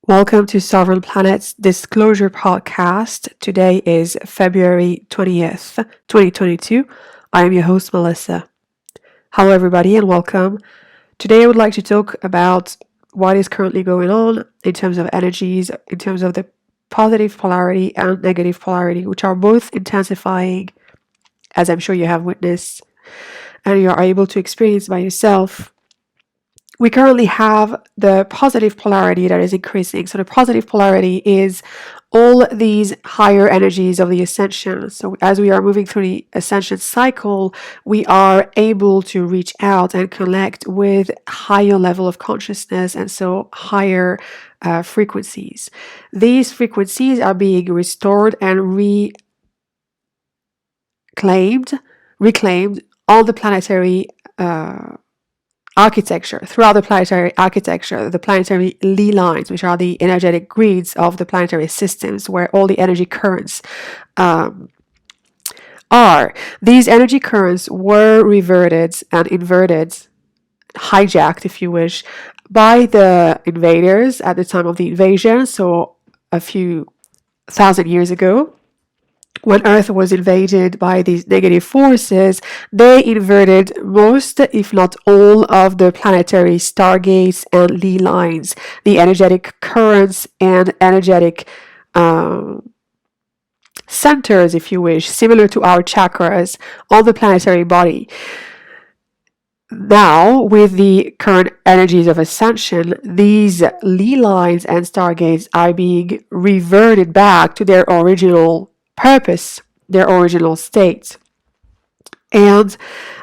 Welcome to Sovereign Planet's Disclosure Podcast. Today is February 20th, 2022. I am your host, Melissa. Hello, everybody, and welcome. Today, I would like to talk about what is currently going on in terms of energies, in terms of the positive polarity and negative polarity, which are both intensifying, as I'm sure you have witnessed and you are able to experience by yourself. We currently have the positive polarity that is increasing. So the positive polarity is all these higher energies of the ascension. So as we are moving through the ascension cycle, we are able to reach out and connect with higher level of consciousness, and so higher frequencies. These frequencies are being restored and reclaimed on the planetary architecture, throughout the planetary architecture, the planetary Lee lines, which are the energetic grids of the planetary systems where all the energy currents are. These energy currents were reverted and inverted, hijacked, if you wish, by the invaders at the time of the invasion, so a few thousand years ago. When Earth was invaded by these negative forces, they inverted most, if not all, of the planetary stargates and Lee lines, the energetic currents and energetic centers, if you wish, similar to our chakras on the planetary body. Now, with the current energies of ascension, these Lee lines and stargates are being reverted back to their original purpose, their original state. And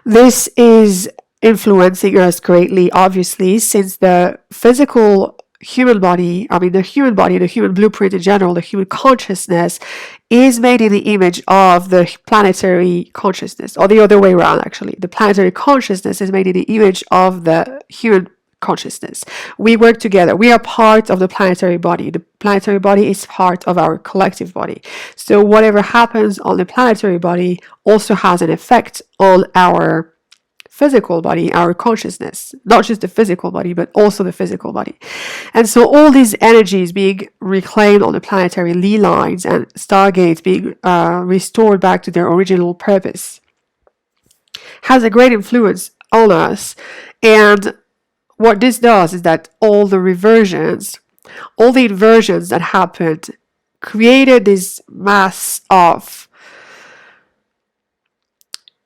this is influencing us greatly, obviously, since the physical human body, the human blueprint in general, the human consciousness is made in the image of the planetary consciousness, or the other way around, actually. The planetary consciousness is made in the image of the human consciousness. We work together. We are part of the planetary body. The planetary body is part of our collective body. So whatever happens on the planetary body also has an effect on our physical body, our consciousness, not just the physical body, but also the physical body. And so all these energies being reclaimed on the planetary Lee lines and stargates being restored back to their original purpose has a great influence on us. And what this does is that all the inversions that happened created this mass of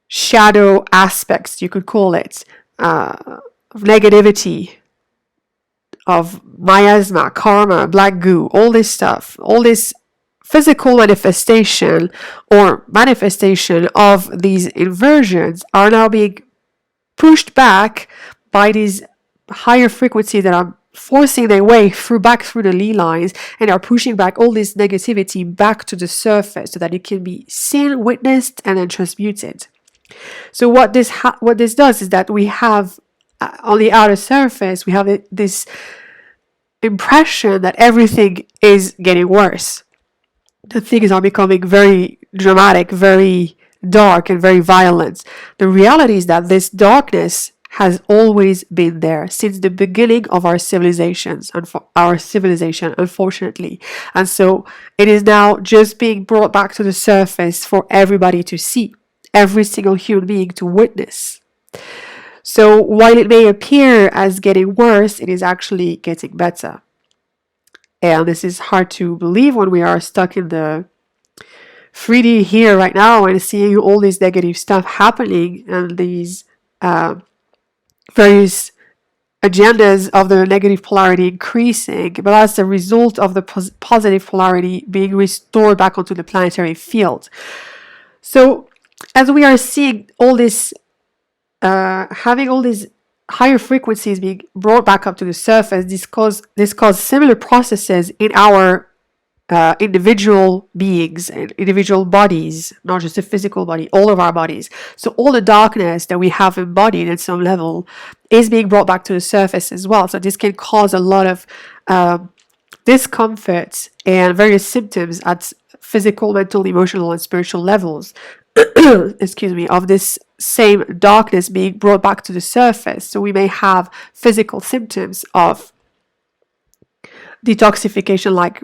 shadow aspects, you could call it, of negativity, of miasma, karma, black goo, all this stuff, all this physical manifestation of these inversions are now being pushed back by these higher frequencies that are forcing their way back through the Lee lines and are pushing back all this negativity back to the surface so that it can be seen, witnessed, and then transmuted. So what this does is that we have on the outer surface, we have this impression that everything is getting worse. The things are becoming very dramatic, very dark, and very violent. The reality is that this darkness has always been there since the beginning of our civilization, unfortunately. And so it is now just being brought back to the surface for everybody to see, every single human being to witness. So while it may appear as getting worse, it is actually getting better. And this is hard to believe when we are stuck in the 3D here right now and seeing all this negative stuff happening and these various agendas of the negative polarity increasing, but as a result of the positive polarity being restored back onto the planetary field. So as we are seeing all this, having all these higher frequencies being brought back up to the surface, this causes similar processes in our individual beings and individual bodies, not just the physical body, all of our bodies. So all the darkness that we have embodied at some level is being brought back to the surface as well. So this can cause a lot of discomfort and various symptoms at physical, mental, emotional, and spiritual levels. Excuse me, of this same darkness being brought back to the surface. So we may have physical symptoms of detoxification like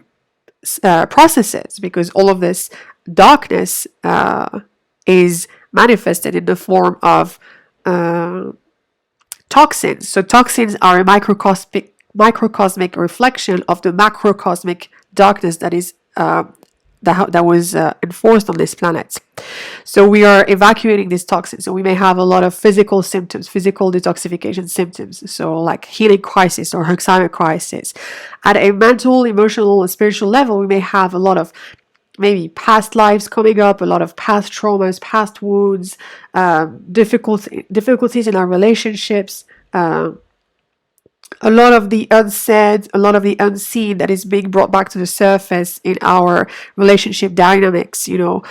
processes, because all of this darkness is manifested in the form of toxins. So toxins are a microcosmic reflection of the macrocosmic darkness that is that was enforced on this planet. So we are evacuating these toxins. So we may have a lot of physical symptoms, physical detoxification symptoms. So like healing crisis or Alzheimer crisis. At a mental, emotional, and spiritual level, we may have a lot of maybe past lives coming up, a lot of past traumas, past wounds, difficulties in our relationships, a lot of the unsaid, a lot of the unseen that is being brought back to the surface in our relationship dynamics, even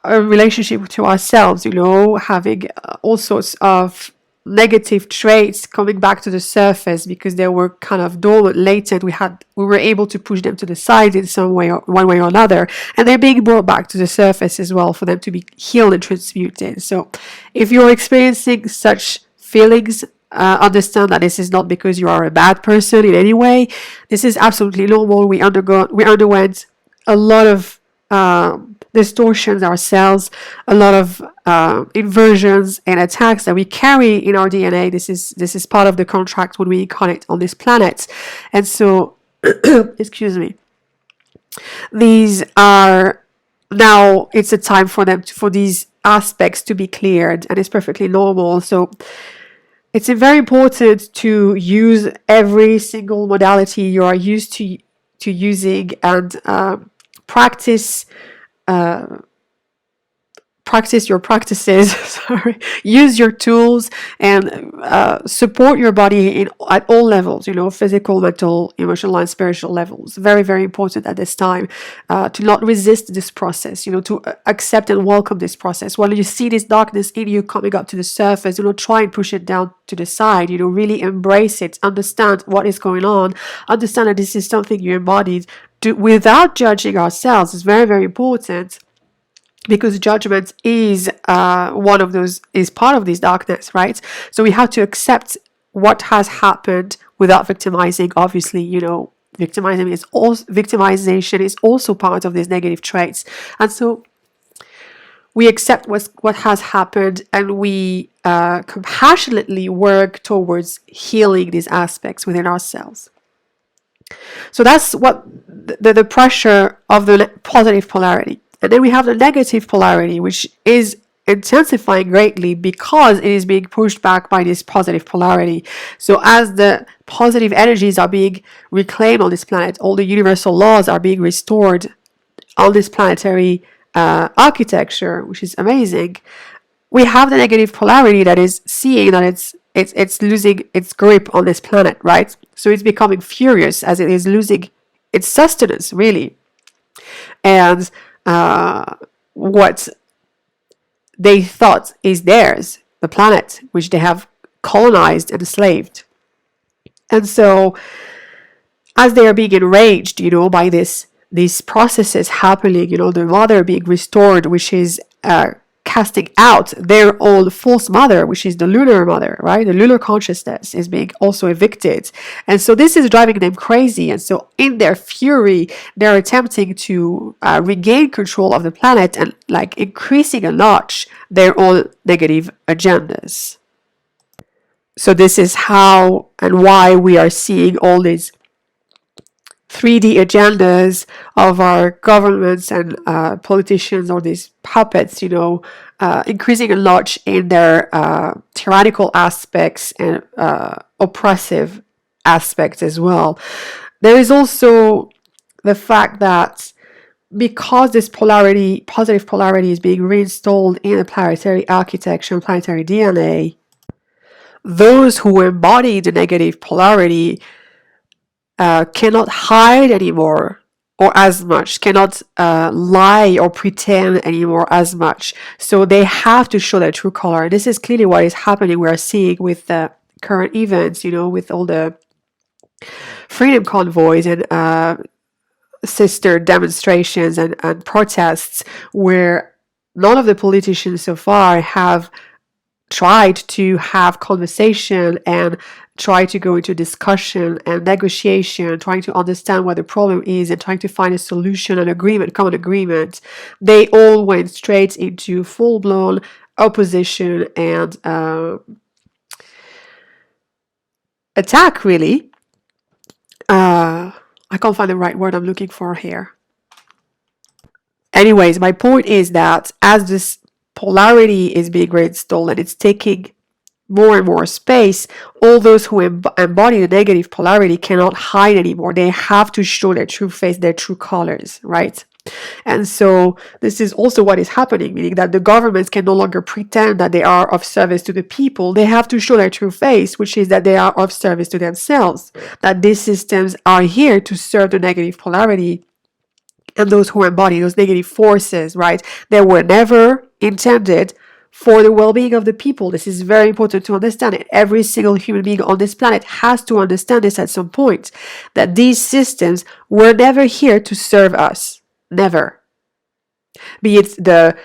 a relationship to ourselves, having all sorts of negative traits coming back to the surface because they were kind of dormant, latent. We were able to push them to the side in some way, or one way or another, and they're being brought back to the surface as well for them to be healed and transmuted. So, if you're experiencing such feelings, understand that this is not because you are a bad person in any way. This is absolutely normal. We underwent a lot of distortions ourselves, a lot of inversions and attacks that we carry in our DNA. This is part of the contract when we incarnate on this planet. And so, excuse me, these are now, it's a time for these aspects to be cleared, and it's perfectly normal. So it's very important to use every single modality you are used to using, and practice your practices. Sorry, use your tools, and support your body at all levels. Physical, mental, emotional, and spiritual levels. Very, very important at this time to not resist this process. To accept and welcome this process. When you see this darkness in you coming up to the surface, try and push it down to the side. Really embrace it. Understand what is going on. Understand that this is something you embodied. Without judging ourselves is very, very important. Because judgment is part of this darkness, right? So we have to accept what has happened without victimizing. Obviously, victimization is also part of these negative traits, and so we accept what has happened, and we compassionately work towards healing these aspects within ourselves. So that's what the pressure of the positive polarity. And then we have the negative polarity, which is intensifying greatly because it is being pushed back by this positive polarity. So as the positive energies are being reclaimed on this planet, all the universal laws are being restored on this planetary architecture, which is amazing. We have the negative polarity that is seeing that it's losing its grip on this planet, right? So it's becoming furious as it is losing its sustenance, really. And what they thought is theirs, the planet, which they have colonized and enslaved. And so, as they are being enraged, by these processes happening, the mother being restored, which is casting out their own false mother, which is the lunar mother, right? The lunar consciousness is being also evicted. And so this is driving them crazy. And so in their fury, they're attempting to regain control of the planet and increasing a notch their own negative agendas. So this is how and why we are seeing all these 3D agendas of our governments and politicians, or these puppets, increasing a notch in their tyrannical aspects and oppressive aspects as well. There is also the fact that because this positive polarity is being reinstalled in the planetary architecture and planetary DNA, those who embody the negative polarity cannot hide anymore or as much, cannot lie or pretend anymore as much. So they have to show their true color. And this is clearly what is happening. We are seeing with the current events, with all the freedom convoys and sister demonstrations and protests, where none of the politicians so far have tried to have conversation and try to go into discussion and negotiation, trying to understand what the problem is and trying to find a solution and agreement, common agreement, they all went straight into full-blown opposition and attack, really. I can't find the right word I'm looking for here. Anyways, my point is that as this polarity is being reinstalled and it's taking more and more space, all those who embody the negative polarity cannot hide anymore. They have to show their true face, their true colors, right? And so this is also what is happening, meaning that the governments can no longer pretend that they are of service to the people. They have to show their true face, which is that they are of service to themselves, that these systems are here to serve the negative polarity and those who embody those negative forces, right? They were never intended for the well-being of the people. This is very important to understand it. Every single human being on this planet has to understand this at some point, that these systems were never here to serve us. Never. Be it the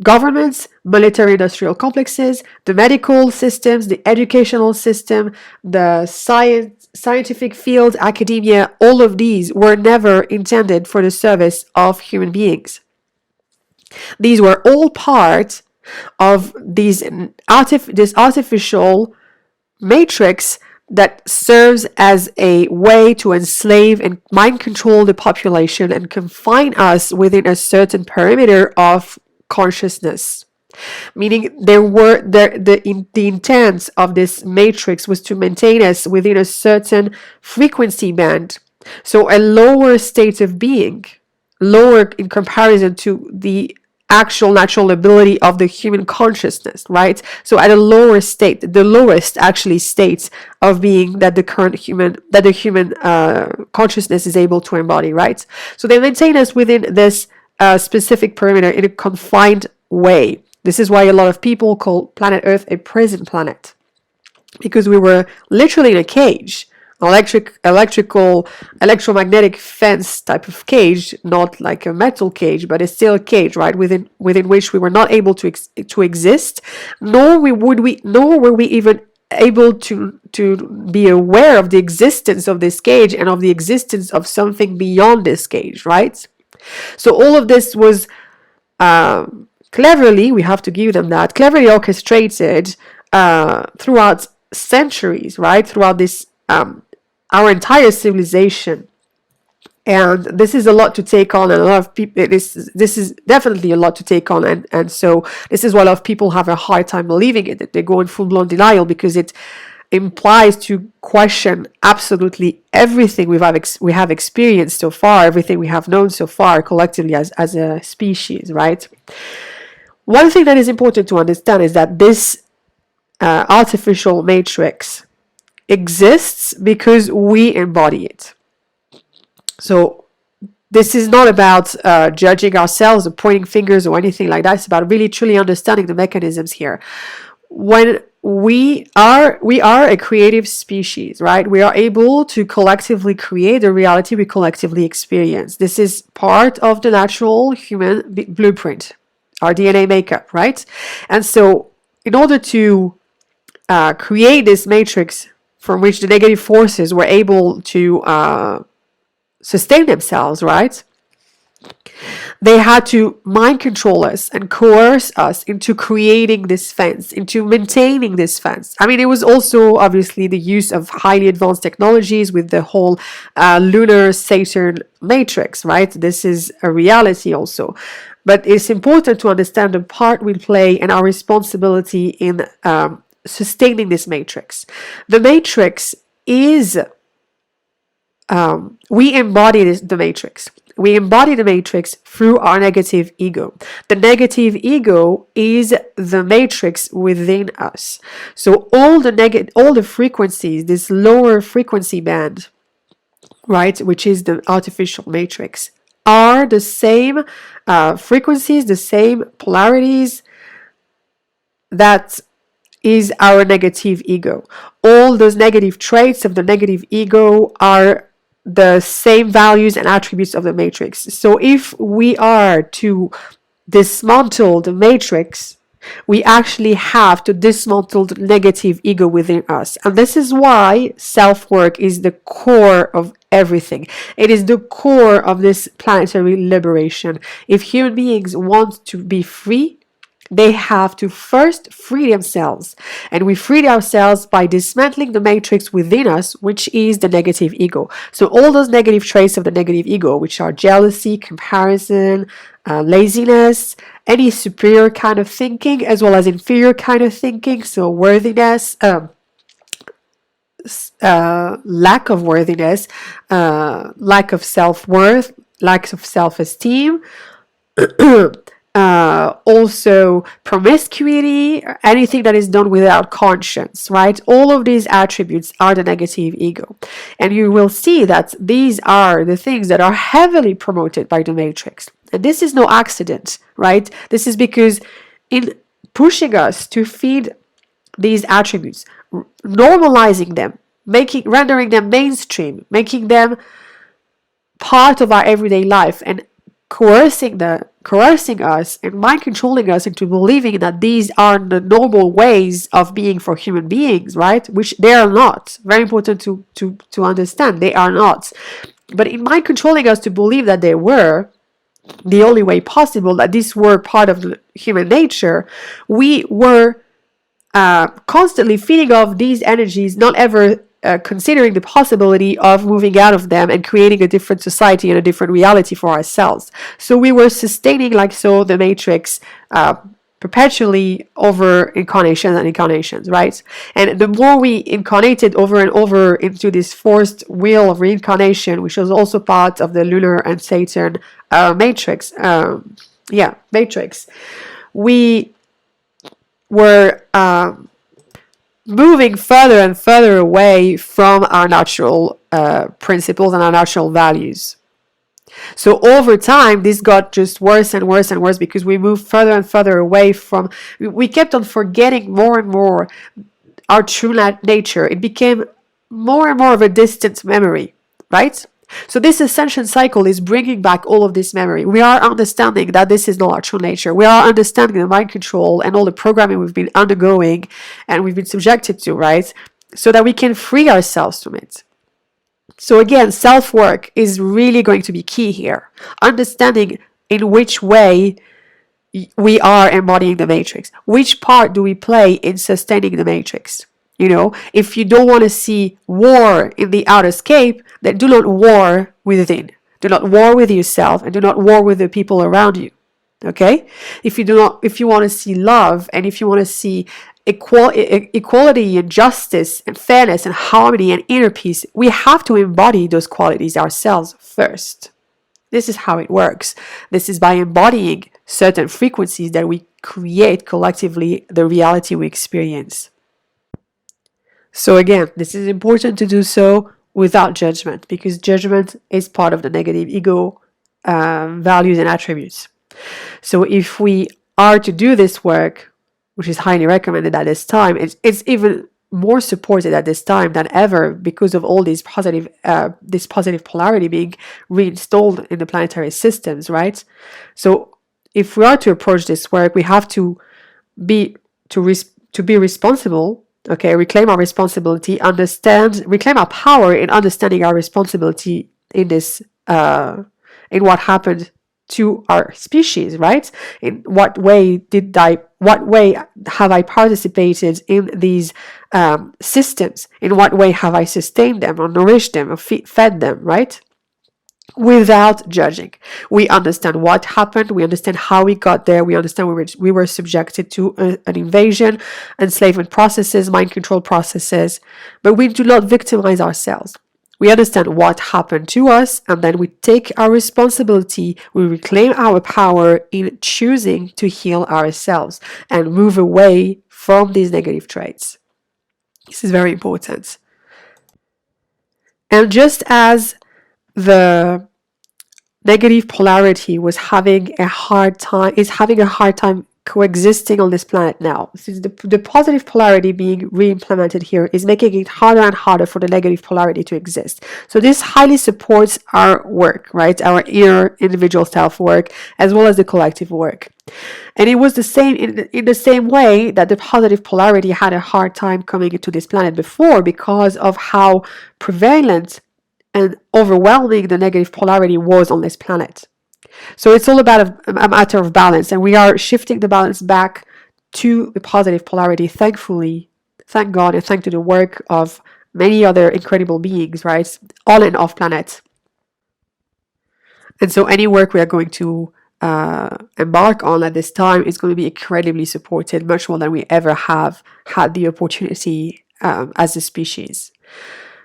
governments, military-industrial complexes, the medical systems, the educational system, the scientific field, academia, all of these were never intended for the service of human beings. These were all part of this artificial matrix that serves as a way to enslave and mind control the population and confine us within a certain perimeter of consciousness. Meaning the intent of this matrix was to maintain us within a certain frequency band. So a lower state of being, lower in comparison to the actual natural ability of the human consciousness, right? So at a lower state, the lowest actually states of being that the human consciousness is able to embody, right? So they maintain us within this specific perimeter in a confined way. This is why a lot of people call planet Earth a prison planet, because we were literally in a cage. Electromagnetic fence type of cage, not like a metal cage, but it's still a cage, right? Within which we were not able to exist, nor were we even able to be aware of the existence of this cage and of the existence of something beyond this cage, right? So all of this was cleverly, we have to give them that, cleverly orchestrated throughout centuries, right? Throughout this our entire civilization. And this is a lot to take on, and a lot of people, this is definitely a lot to take on, and so this is why a lot of people have a hard time believing it, that they go in full-blown denial, because it implies to question absolutely everything we have experienced so far, everything we have known so far collectively as a species, right? One thing that is important to understand is that this artificial matrix exists because we embody it. So this is not about judging ourselves or pointing fingers or anything like that. It's about really truly understanding the mechanisms here. When we are a creative species, right? We are able to collectively create the reality we collectively experience. This is part of the natural human blueprint, our DNA makeup, right? And so in order to create this matrix from which the negative forces were able to sustain themselves, right? They had to mind control us and coerce us into creating this fence, into maintaining this fence. I mean, it was also obviously the use of highly advanced technologies with the whole lunar Saturn matrix, right? This is a reality also. But it's important to understand the part we play and our responsibility in sustaining this matrix. The matrix is, we embody the matrix. We embody the matrix through our negative ego. The negative ego is the matrix within us. So all the frequencies, this lower frequency band, right, which is the artificial matrix, are the same frequencies, the same polarities that is our negative ego. All those negative traits of the negative ego are the same values and attributes of the matrix. So if we are to dismantle the matrix, We actually have to dismantle the negative ego within us. And this is why self-work is the core of everything. It is the core of this planetary liberation. If human beings want to be free, they have to first free themselves. And we free ourselves by dismantling the matrix within us, which is the negative ego. So all those negative traits of the negative ego, which are jealousy, comparison, laziness, any superior kind of thinking, as well as inferior kind of thinking, so worthiness, lack of worthiness, lack of self-worth, lack of self-esteem, also promiscuity, anything that is done without conscience, right? All of these attributes are the negative ego. And you will see that these are the things that are heavily promoted by the matrix. And this is no accident, right? This is because in pushing us to feed these attributes, normalizing them, rendering them mainstream, making them part of our everyday life, and coercing us and mind controlling us into believing that these are the normal ways of being for human beings, right? Which they are not. Very important to understand. They are not. But in mind controlling us to believe that they were the only way possible, that these were part of the human nature, we were constantly feeding off these energies, not ever considering the possibility of moving out of them and creating a different society and a different reality for ourselves. So we were sustaining, like so, the matrix perpetually over incarnations and incarnations, right? And the more we incarnated over and over into this forced wheel of reincarnation, which was also part of the lunar and Saturn matrix, matrix, we were moving further and further away from our natural principles and our natural values. So over time, this got just worse and worse and worse because we moved further and further away from, we kept on forgetting more and more our true nature. It became more and more of a distant memory, right? So this ascension cycle is bringing back all of this memory. We are understanding that this is not our true nature. We are understanding the mind control and all the programming we've been undergoing and we've been subjected to, right? So that we can free ourselves from it. So again, self-work is really going to be key here. Understanding in which way we are embodying the matrix. Which part do we play in sustaining the matrix? You know, if you don't want to see war in the outer scape, then do not war within. Do not war with yourself and do not war with the people around you. Okay? If you want to see love and if you want to see equality and justice and fairness and harmony and inner peace, we have to embody those qualities ourselves first. This is how it works. This is by embodying certain frequencies that we create collectively the reality we experience. So again, this is important to do so without judgment, because judgment is part of the negative ego values and attributes. So if we are to do this work, which is highly recommended at this time, it's even more supported at this time than ever because of all these this positive polarity being reinstalled in the planetary systems, right? So if we are to approach this work, we have to be responsible. Okay, reclaim our responsibility, reclaim our power in understanding our responsibility in this, in what happened to our species, right? In what way have I participated in these systems? In what way have I sustained them or nourished them or fed them, right? Without judging. We understand what happened, we understand how we got there, we understand we were subjected to an invasion, enslavement processes, mind control processes, but we do not victimize ourselves. We understand what happened to us, and then we take our responsibility, we reclaim our power in choosing to heal ourselves and move away from these negative traits. This is very important. And just as the negative polarity is having a hard time coexisting on this planet now. Since the positive polarity being re-implemented here is making it harder and harder for the negative polarity to exist. So this highly supports our work, right? Our inner individual self-work as well as the collective work. And it was the same in the same way that the positive polarity had a hard time coming into this planet before, because of how prevalent and overwhelming the negative polarity was on this planet. So it's all about a matter of balance, and we are shifting the balance back to the positive polarity, thankfully, thank God, and thanks to the work of many other incredible beings, right, on and off planet. And so any work we are going to embark on at this time is going to be incredibly supported, much more than we ever have had the opportunity as a species.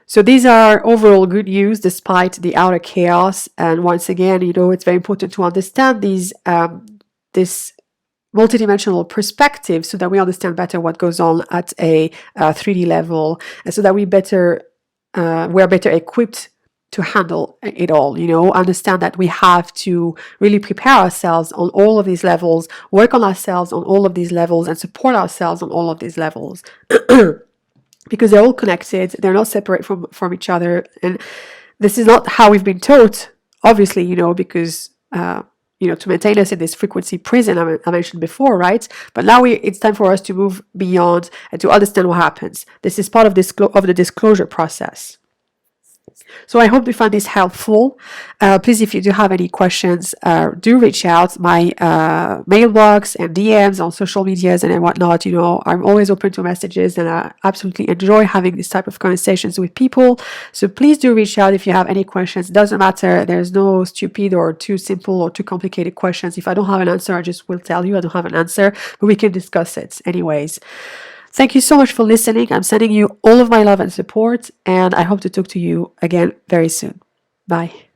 So these are overall good news despite the outer chaos. And once again, it's very important to understand this multidimensional perspective so that we understand better what goes on at a 3D level, and so that we are better equipped to handle it all. Understand that we have to really prepare ourselves on all of these levels, work on ourselves on all of these levels, and support ourselves on all of these levels. Because they're all connected, they're not separate from each other. And this is not how we've been taught, obviously, because, to maintain us in this frequency prison I mentioned before, right? But now it's time for us to move beyond and to understand what happens. This is part of the disclosure process. So I hope you find this helpful. Please, if you do have any questions, do reach out. My mailbox and DMs on social medias and whatnot. I'm always open to messages, and I absolutely enjoy having this type of conversations with people. So please do reach out if you have any questions. It doesn't matter. There's no stupid or too simple or too complicated questions. If I don't have an answer, I just will tell you I don't have an answer, but we can discuss it anyways. Thank you so much for listening. I'm sending you all of my love and support, and I hope to talk to you again very soon. Bye.